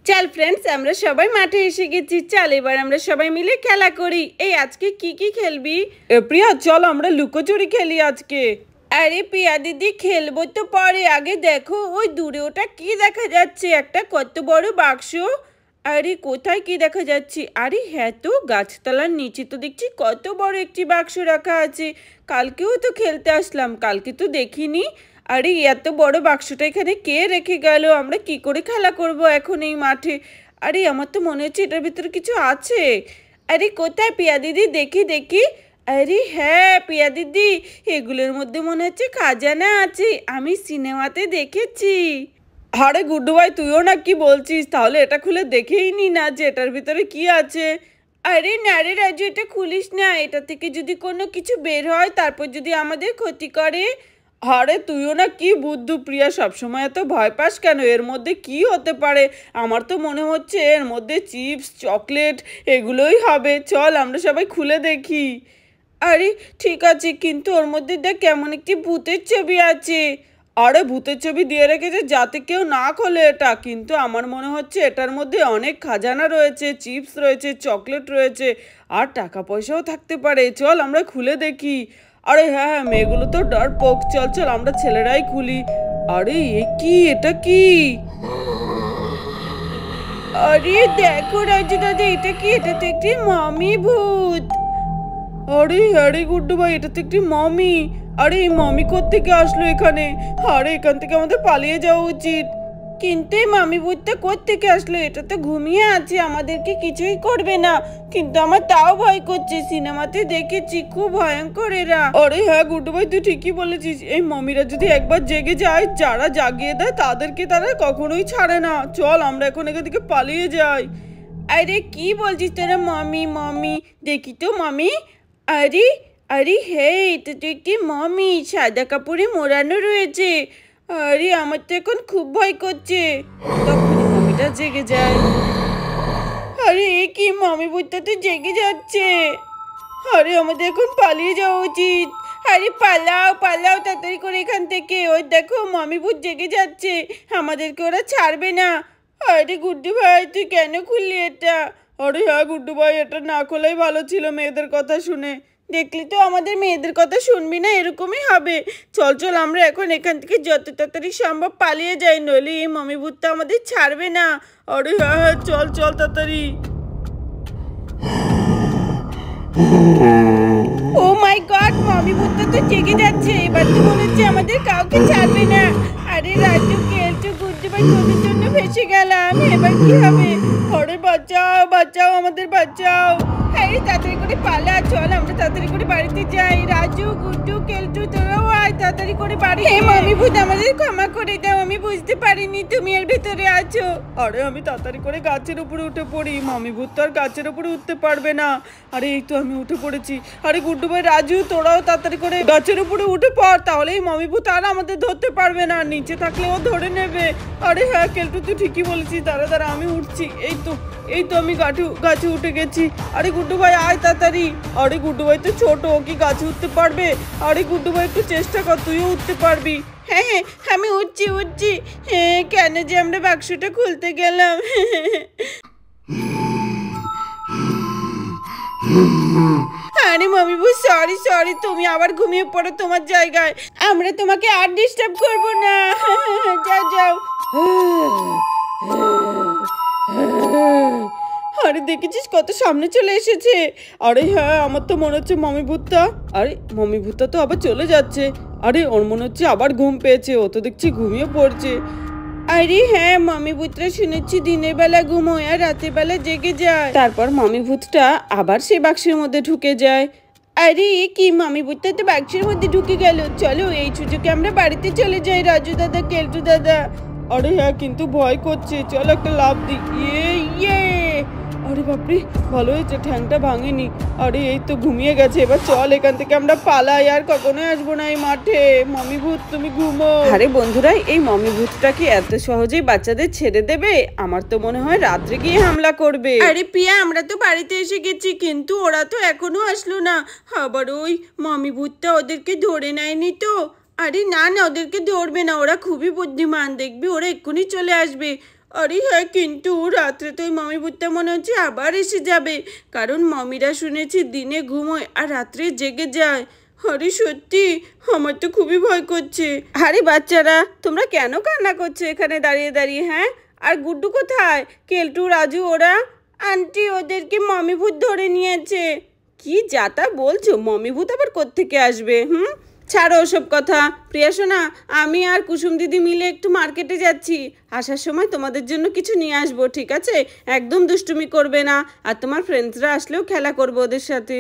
চল ফ্রেন্ডস, আমরা সবাই মাঠে এসে গেছি। চল এবার আমরা সবাই মিলে খেলা করি। এই আজকে কি কি খেলবি? প্রিয়া চল আমরা লুকোচুরি খেলি আজকে। আরে প্রিয়া দিদি, খেলবো তো পরে, আগে দেখো ওই দূরে ওটা কি দেখা যাচ্ছে, একটা কত বড় বাক্স। আরে কোথায় কি দেখা যাচ্ছে? আরে হ্যাঁ তো, গাছতলার নিচে তো দেখছি কত বড় একটি বাক্স রাখা আছে। কালকেও তো খেলতে আসলাম, কালকে তো দেখিনি। আরে এত বড় বাক্সটা এখানে কে রেখে গেল? আমরা কি করে খেলা করব এখন এই মাঠে? আরে আমার তো মনে হচ্ছে এটার ভিতরে কিছু আছে। আরে কোথায় প্রিয়া দিদি, দেখি দেখি। আরে হ্যাঁ প্রিয়া দিদি, এগুলোর মধ্যে মনে হচ্ছে খাজানা আছে, আমি সিনেমাতে দেখেছি। আরে গুড্ডু ভাই, তুইও না কি বলছিস? তাহলে এটা খুলে দেখেই নি না যে এটার ভিতরে কি আছে। আরে না রে রাজু, এটা খুলিস না, এটা থেকে যদি কোনো কিছু বের হয় তারপর যদি আমাদের ক্ষতি করে। আরে তুইও না কি বুদ্ধু প্রিয়া, সবসময় এত ভয় পাস কেন? এর মধ্যে কি হতে পারে? আমার তো মনে হচ্ছে এর মধ্যে চিপস চকলেট এগুলোই হবে। চল আমরা সবাই খুলে দেখি। আরে ঠিক আছে, কিন্তু ওর মধ্যে দেখ কেমন একটি ভূতের ছবি আছে। আরে ভূতের ছবি দিয়ে রেখেছে যাতে কেউ না খোলে এটা, কিন্তু আমার মনে হচ্ছে এটার মধ্যে অনেক খাজানা রয়েছে, চিপস রয়েছে, চকলেট রয়েছে, আর টাকা পয়সাও থাকতে পারে। চল আমরা খুলে দেখি। আরে হ্যাঁ হ্যাঁ, মেয়েগুলো তো ডরপোক, চল চল আমরা ছেলেরাই খুলি। আরে এ কি, এটা কি? আরে দেখো রাজু দাদা, এটা কি? এটা তো একটি মামি ভূত। আরে আরে গুড্ডু ভাই, এটা তো একটি মমি। আরে এই মমি কোত্থেকে আসলো এখানে? আরে এখান থেকে আমাদের পালিয়ে যাওয়া উচিত। কিন্তু এই মামি ভূতটা কোত্থেকে আসলো? এটা তো ঘুমিয়ে আছে, আমাদেরকে কিছুই করবে না। কিন্তু আমার তাও ভয় করছে, সিনেমাতে দেখেছি খুব ভয়ঙ্কর এরা। আরে হ্যাঁ গুড্ডু ভাই, তুই ঠিকই বলেছিস। এই মমিরা যদি একবার জেগে যায়, যারা জাগিয়ে দেয় তাদেরকে তারা কখনোই ছাড়ে না। চল আমরা এখন এখান থেকে পালিয়ে যাই। আরে কি বলছিস তোরা? মমি মমি, দেখি তো মমি। আরে আরে হে, এটা তো একটি মমি, সাদা কাপড়ে মোড়ানো রয়েছে। আরে আমার তো এখন খুব ভয় করছে। তখনই মমিটা জেগে যায়। আরে এ কি, মমি ভূতটা তো জেগে যাচ্ছে। আরে আমাদের এখন পালিয়ে যাওয়া উচিত। আরে পালাও পালাও তাড়াতাড়ি করে এখান থেকে। ওই দেখো মমি ভূত জেগে যাচ্ছে, আমাদেরকে ওরা ছাড়বে না। আরে গুড্ডু ভাই, তুই কেন খুললি এটা? আরে হ্যাঁ গুড্ডু ভাই, এটা না খোলাই ভালো ছিল মেয়েদের কথা শুনে। দেখলি তো, আমাদের মেয়েদের কথা শুনবি না, এরকমই হবে। চল চল আমরা এখন এখান থেকে যত তাড়াতাড়ি সম্ভব পালিয়ে যাই, নইলে এই মমি ভূতটা আমাদের ছাড়বে না। আরে হ্যাঁ হ্যাঁ, চল চল তাড়াতাড়ি। ও মাই গড, মমি ভূতটা তো জেগে যাচ্ছে, এবার তো মনে হচ্ছে আমাদের কাউকে ছাড়বে না। আরে রাজু, কেলটু, গুড্ডু ভাই, তোদের জন্য ফেসে গেলাম, এবার কি হবে? আরে বাঁচাও বাঁচাও, আমাদের বাঁচাও। আরে তাড়াতাড়ি করে পালা, চল আমরা তাড়াতাড়ি করে বাড়িতে যাই। রাজু, গুড্ডু, কেলটু, তোরাও আয় তাড়াতাড়ি করে বাড়ি। হে মমি ভূত, আমাদের ক্ষমা করে দাও, আমি বুঝতে পারিনি তুমি এর ভিতরে আছো। আরে আমি তাড়াতাড়ি করে গাছের উপরে উঠে পড়ি, মামি ভূত তো আর গাছের উপরে উঠতে পারবে না। আরে এই তো আমি উঠে পড়েছি। আরে গুড্ডু ভাই, রাজু, তোরাও তাড়াতাড়ি করে গাছের উপরে উঠে পড়, তাহলে এই মামি ভূত আর আমাদের ধরতে পারবে না, নিচে থাকলে ও ধরে নেবে। আরে হ্যাঁ কেলটু, তুই ঠিকই বলেছিস, দাঁড়া দাঁড়া আমি উঠছি। এই তো আমি গাছে উঠে গেছি। আরে গুড্ডু ভাই আয় তাড়াতাড়ি। আরে গুড্ডু ভাই তো ছোট, ও কি গাছে উঠতে পারবে? আরে গুড্ডু ভাই একটু চেষ্টা কর, তুইও উঠতে পারবি। হ্যাঁ হ্যাঁ, আমি উঠছি উঠছি। হ্যাঁ, কেন যে আমরা বাক্সটা খুলতে গেলাম। আরে মমি বউ, সরি সরি, তুমি আবার ঘুমিয়ে পড়ো তোমার জায়গায়, আমরা তোমাকে আর ডিস্টার্ব করবো না। যাও যাও। আরে দেখেছিস কত সামনে চলে এসেছে। আরে হ্যাঁ, আমার তো মনে হচ্ছে মমি ভূতটা, আরে মমি ভূতটা তো আবার চলে যাচ্ছে। আরে ওর মনে হচ্ছে আবার ঘুম পেয়েছে, ও তো দেখছি ঘুমিয়ে পড়ছে। আরে হ্যাঁ, মমি ভূতরা শুনেছি দিনের বেলা ঘুমোয় আর রাতের বেলা জেগে যায়। তারপর মমি ভূতটা আবার সেই বাক্সের মধ্যে ঢুকে যায়। আরে কি, মমি ভূতটা তো বাক্সের মধ্যে ঢুকে গেল। চলো এই সুযোগে আমরা বাড়িতে চলে যাই, রাজু দাদা, কেলটু দাদা। আরে হ্যাঁ, কিন্তু ভয় করছে, চল একটা লাফ দিই। ইয়ে। আরে বাপরে, ভালো হয়েছে ঠ্যাংটা ভাঙেনি। আরে এই তো ঘুমিয়ে গেছে, এবার চল এখান থেকে আমরা পালাই, আর কখনোই আসবো না এই মাঠে। মমি ভূত তুমি ঘুমো। আরে বন্ধুরা, এই মমি ভূতটা কি এত সহজেই বাচ্চাদের ছেড়ে দেবে? আমার তো মনে হয় রাত্রে গিয়ে হামলা করবে। আরে পিয়া, আমরা তো বাড়িতে এসে গেছি, কিন্তু ওরা তো এখনো আসলো না। আবার ওই মমি ভূতটা ওদেরকে ধরে নেয়নি তো? আরে না না, ওদেরকে ধরবে না, ওরা খুবই বুদ্ধিমান, দেখবি ওরা এক্ষুনি চলে আসবে। আরে হ্যাঁ, কিন্তু রাত্রে তো ওই মমি ভূতটা মনে হচ্ছে আবার এসে যাবে, কারণ মমিরা শুনেছি দিনে ঘুমোয় আর রাত্রে জেগে যায়। আরে সত্যি, আমার তো খুবই ভয় করছে। আরে বাচ্চারা, তোমরা কেন কান্না করছো এখানে দাঁড়িয়ে দাঁড়িয়ে? হ্যাঁ, আর গুড্ডু কোথায়? কেলটু, রাজু ওরা? আন্টি, ওদেরকে মমি ভূত ধরে নিয়েছে। কি যাতা বলছো? মমি ভূত আবার কোত্থেকে আসবে? ছাড়ো ওসব কথা। প্রিয়া সোনা, আমি আর কুসুম দিদি মিলে একটু মার্কেটে যাচ্ছি। আসার সময় তোমাদের জন্য কিছু নিয়ে আসবো, ঠিক আছে? একদম দুষ্টুমি করবে না, আর তোমার ফ্রেন্ডসরা আসলেও খেলা করবো ওদের সাথে।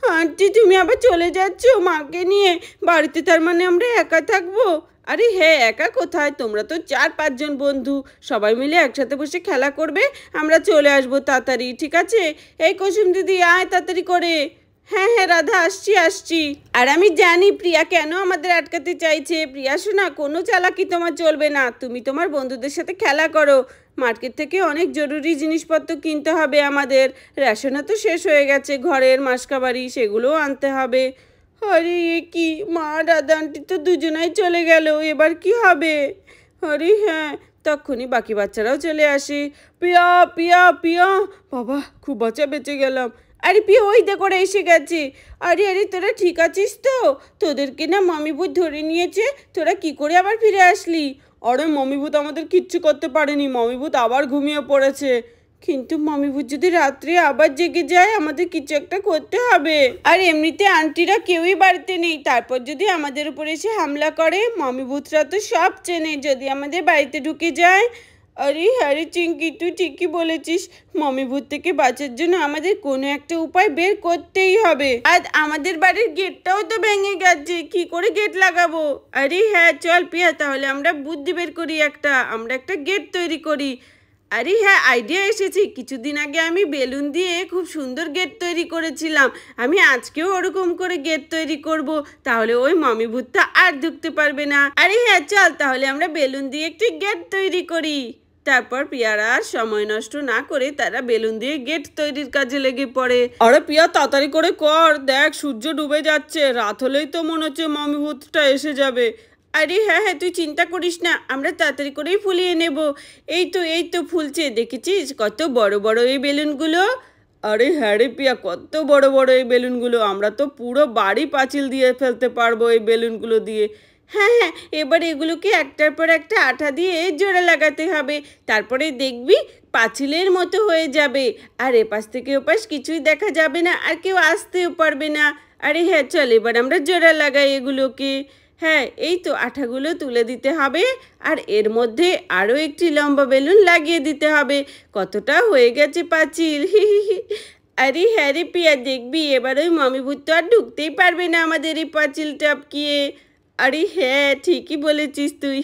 আন্টি, তুমি আবার চলে যাচ্ছ মাকে নিয়ে বাড়িতে? তার মানে আমরা একা থাকবো? আরে হ্যাঁ, একা কোথায়, তোমরা তো 4-5 জন বন্ধু, সবাই মিলে একসাথে বসে খেলা করবে। আমরা চলে আসবো তাড়াতাড়ি, ঠিক আছে? এই কুসুম দিদি, আয় তাড়াতাড়ি করে। হ্যাঁ হ্যাঁ রাধা, আসছি আসছি। আর আমি জানি প্রিয়া কেন আমাদের আটকাতে চাইছে। প্রিয়া শোনা, কোনো চালাকি তোমার চলবে না, তুমি তোমার বন্ধুদের সাথে খেলা করো। মার্কেট থেকে অনেক জরুরি জিনিসপত্র কিনতে হবে আমাদের। রেশনও তো শেষ হয়ে গেছে, ঘরের মাসকাবাড়ি, সেগুলোও আনতে হবে। আরে এ কি, মা দাদা আন্টি তো দুজনাই চলে গেল, এবার কি হবে? আরে হ্যাঁ, তখনই বাকি বাচ্চারাও চলে আসে। পিয়া পিয়া পিয়া, বাবা খুব বাচ্চা বেঁচে গেলাম। আরে পিয়া, ওই দেখো ওরা এসে গেছে। আরে আরে, তোরা ঠিক আছিস তো? তোদেরকে না মমি ভূত ধরে নিয়েছে, তোরা কি করে আবার ফিরে আসলি? আরে মমি ভূত আমাদের কিচ্ছু করতে পারেনি, মমি ভূত আবার ঘুমিয়ে পড়েছে। কিন্তু মমি ভূত যদি রাত্রে আবার জেগে যায়, আমাদের কিছু একটা করতে হবে। আর এমনিতে আন্টিরা কেউই বাড়িতে নেই, তারপর যদি আমাদের উপর এসে হামলা করে, মমি ভূতরা তো সব চেনে, যদি আমাদের বাড়িতে ঢুকে যায়। আরে হ্যারে চিঙ্কি, তুই ঠিকই বলেছিস, মমি ভূত থেকে বাঁচার জন্য আমাদের কোনো একটা উপায় বের করতেই হবে। আর আমাদের বাড়ির গেটটাও তো ভেঙে গেছে, কি করে গেট লাগাবো? আরে হ্যাঁ, চল পিয়া, তাহলে আমরা বুদ্ধি বের করি আমরা একটা গেট তৈরি করি। আরে হ্যাঁ, আইডিয়া এসেছে। কিছুদিন আগে আমি বেলুন দিয়ে খুব সুন্দর গেট তৈরি করেছিলাম, আমি আজকেও ওরকম করে গেট তৈরি করব, তাহলে ওই মমি ভূতটা আর ঢুকতে পারবে না। আরে হ্যাঁ চল, তাহলে আমরা বেলুন দিয়ে একটি গেট তৈরি করি। তারপর পিয়ারা আর সময় নষ্ট না করে তারা বেলুন দিয়ে গেট তৈরির কাজে লেগে পড়ে। আরে পিয়া, তাড়াতাড়ি করে কর, দেখ সূর্য ডুবে যাচ্ছে, রাত হলেই তো মনে হচ্ছে মমি ভূতটা এসে যাবে। আরে হ্যাঁ হ্যাঁ, তুই চিন্তা করিস না, আমরা তাড়াতাড়ি করেই ফুলিয়ে নেব। এই তো ফুলছে, দেখেছিস কত বড় বড় এই বেলুনগুলো? আরে হ্যাঁ রে পিয়া, কত বড় বড় এই বেলুনগুলো, আমরা তো পুরো বাড়ি পাঁচিল দিয়ে ফেলতে পারবো এই বেলুনগুলো দিয়ে। হ্যাঁ হ্যাঁ, এবার এগুলোকে একটার পর একটা আঠা দিয়ে জোড়া লাগাতে হবে, তারপরে দেখবি পাঁচিলের মতো হয়ে যাবে, আর এপাশ থেকে ওপাশ কিছুই দেখা যাবে না, আর কেউ আসতেও পারবে না। আরে হ্যাঁ চল, এবার আমরা জোড়া লাগাই এগুলোকে। হ্যাঁ, এই তো আঠাগুলো তুলে দিতে হবে, আর এর মধ্যে আরও একটি লম্বা বেলুন লাগিয়ে দিতে হবে। কতটা হয়ে গেছে পাঁচিল! আরে হ্যাঁ রে পিয়া, দেখবি এবার ওই মমি ভূত তো আর ঢুকতেই পারবে না আমাদের এই পাঁচিল টপকিয়ে। আরে হ্যাঁ, ঠিকই বলেছিস তুই।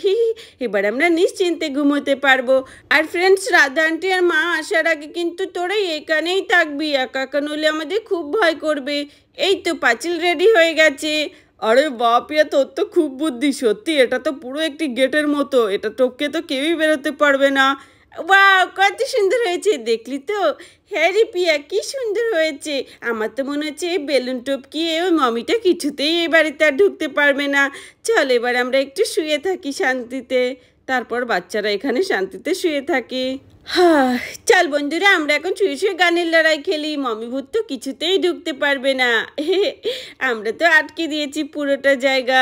এবার আমরা নিশ্চিন্তে ঘুমোতে পারবো। আর ফ্রেন্ডস, রাধা আন্টি আর মা আসার আগে কিন্তু তোরা এখানেই থাকবি, একা একা নইলে আমাদের খুব ভয় করবে। এই তো পাঁচিল রেডি হয়ে গেছে। আরে বাপিয়া, তোর তো খুব বুদ্ধি, সত্যি এটা তো পুরো একটি গেটের মতো, এটা টপকে তো কেউই বেরোতে পারবে না। ওয়াও, কত সুন্দর হয়েছে, দেখলি তো? হ্যাঁ রে পিয়া, কি সুন্দর হয়েছে। আমার তো মনে হচ্ছে এই বেলুন টপকিয়ে ওই মমিটা কিছুতেই এই বাড়িতে আর ঢুকতে পারবে না। চল এবার আমরা একটু শুয়ে থাকি শান্তিতে। তারপর বাচ্চারা এখানে শান্তিতে শুয়ে থাকে। হ্যাঁ, চল বন্ধুরা, আমরা এখন শুয়ে শুয়ে গানের লড়াই খেলি, মমি ভূত তো কিছুতেই ঢুকতে পারবে না। আমরা তো আটকে দিয়েছি পুরোটা জায়গা।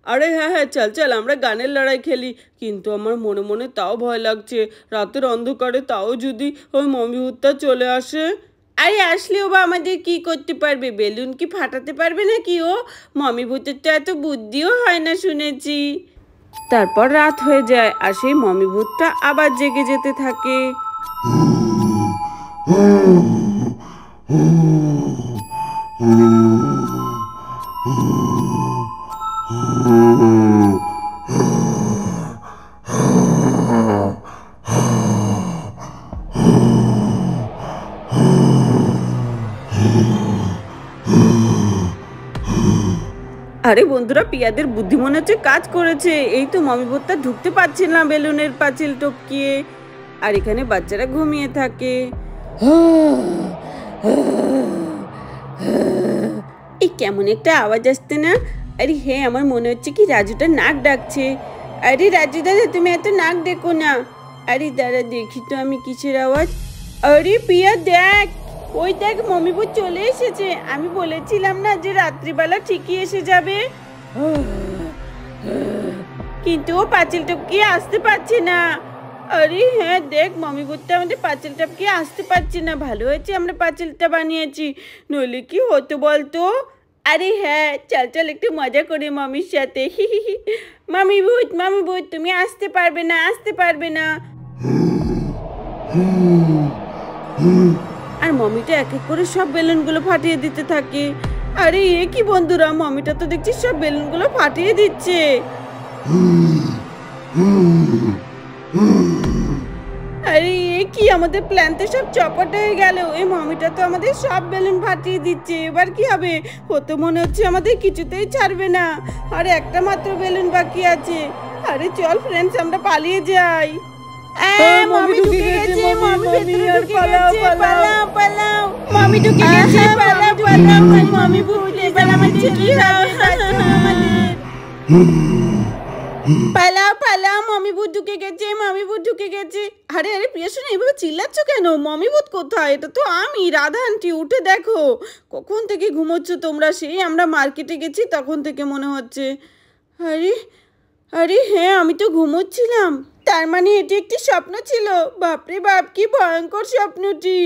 আরে হ্যাঁ হ্যাঁ, চল চল, আমরা গানের লড়াই খেলি। কিন্তু আমার মনে মনে তাও ভয় লাগছে, রাতের অন্ধকারে তাও যদি ওই মমি ভূতটা চলে আসে। আরে আসলেও বা আমাদের কি করতে পারবে? বেলুন কি ফাটাতে পারবে নাকি ও? মমি ভূতের তো এত বুদ্ধিও হয় না শুনেছি। তারপর রাত হয়ে যায়, আর সেই মমি ভূতটা আবার জেগে যেতে থাকে। আরে বন্ধুরা, পিয়াদের বুদ্ধি মনে হচ্ছে কাজ করেছে। এই তো মমি ভূতটা ঢুকতে পারছে না বেলুনের পাঁচিল টপকিয়ে, আর এখানে বাচ্চারা ঘুমিয়ে থাকে। এই কেমন একটা আওয়াজ আসছে না? আরে হ্যাঁ, আমার মনে হচ্ছে কি রাজুটা নাক ডাকছে। আরে রাজু দাদা, তুমি এত নাক ডেকো না। আরে দাঁড়া দেখি তো আমি কিসের আওয়াজ। আরে পিয়া দেখ, ওই দেখ মমিবুত চলে এসেছে। আমি বলেছিলাম না যে রাত্রিবেলা ঠিকই এসে যাবে, কিন্তু ও পাঁচিল টপকিয়ে আসতে পারছে না। আরে হ্যাঁ দেখ মমিবুতটা আমাদের পাঁচিল টপকিয়ে আসতে পারছে না। ভালো হয়েছে আমরা পাঁচিলটা বানিয়েছি, নইলে কি হতো বলতো। আরে হ্যাঁ চল চল একটু মজা করি মামির সাথে। মামি ভূত তুমি আসতে পারবে না, আসতে পারবে না। আর মমিটা এক এক করে সব বেলুনগুলো ফাটিয়ে দিতে থাকে। আরে এ কি বন্ধুরা, মমিটা তো দেখছি সব বেলুনগুলো ফাটিয়ে দিচ্ছে। আরে এ কি, আমাদের প্ল্যান তো সব চপাট হয়ে গেল। এই মমিটা তো আমাদের সব বেলুন ফাটিয়ে দিচ্ছে। এবার কি হবে? ও তো মনে হচ্ছে আমাদের কিছুতেই ছাড়বে না। আর একটা মাত্র বেলুন বাকি আছে। আরে চল ফ্রেন্ডস আমরা পালিয়ে যাই। মমি ঢুকে গেছে, মমি ভেতরে ঢুকে গেছে, পালাও পালাও। মমি ঢুকে গেছে, পালাও পালাও। মমি ভূত এবার আমাদের কি হবে? পালাও পালাও, মমি ভূত ঢুকে গেছে, মমি ভূত ঢুকে গেছে। আরে আরে প্রিয়া শোনো, এভাবে চিল্লাচ্ছ কেন? মমি ভূত কোথায়? এটা তো আমি, রাধা আন্টি। উঠে দেখো, কখন থেকে ঘুমোচ্ছ তোমরা? সেই আমরা মার্কেটে গেছি তখন থেকে মনে হচ্ছে। আরে আরে হ্যাঁ আমি তো ঘুমোচ্ছিলাম। তার মানে এটি একটি স্বপ্ন ছিল? বাপরে বাপ, কি ভয়ঙ্কর স্বপ্নটি।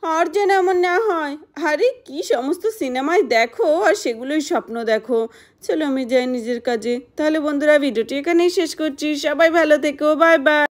আর যেন এমন না হয়। আরে কি সমস্ত সিনেমায় দেখো আর সেগুলোই স্বপ্ন দেখো। চলো আমি যাই নিজের কাজে। তাহলে বন্ধুরা ভিডিওটি এখানেই শেষ করছি। সবাই ভালো থেকো, বাই বাই।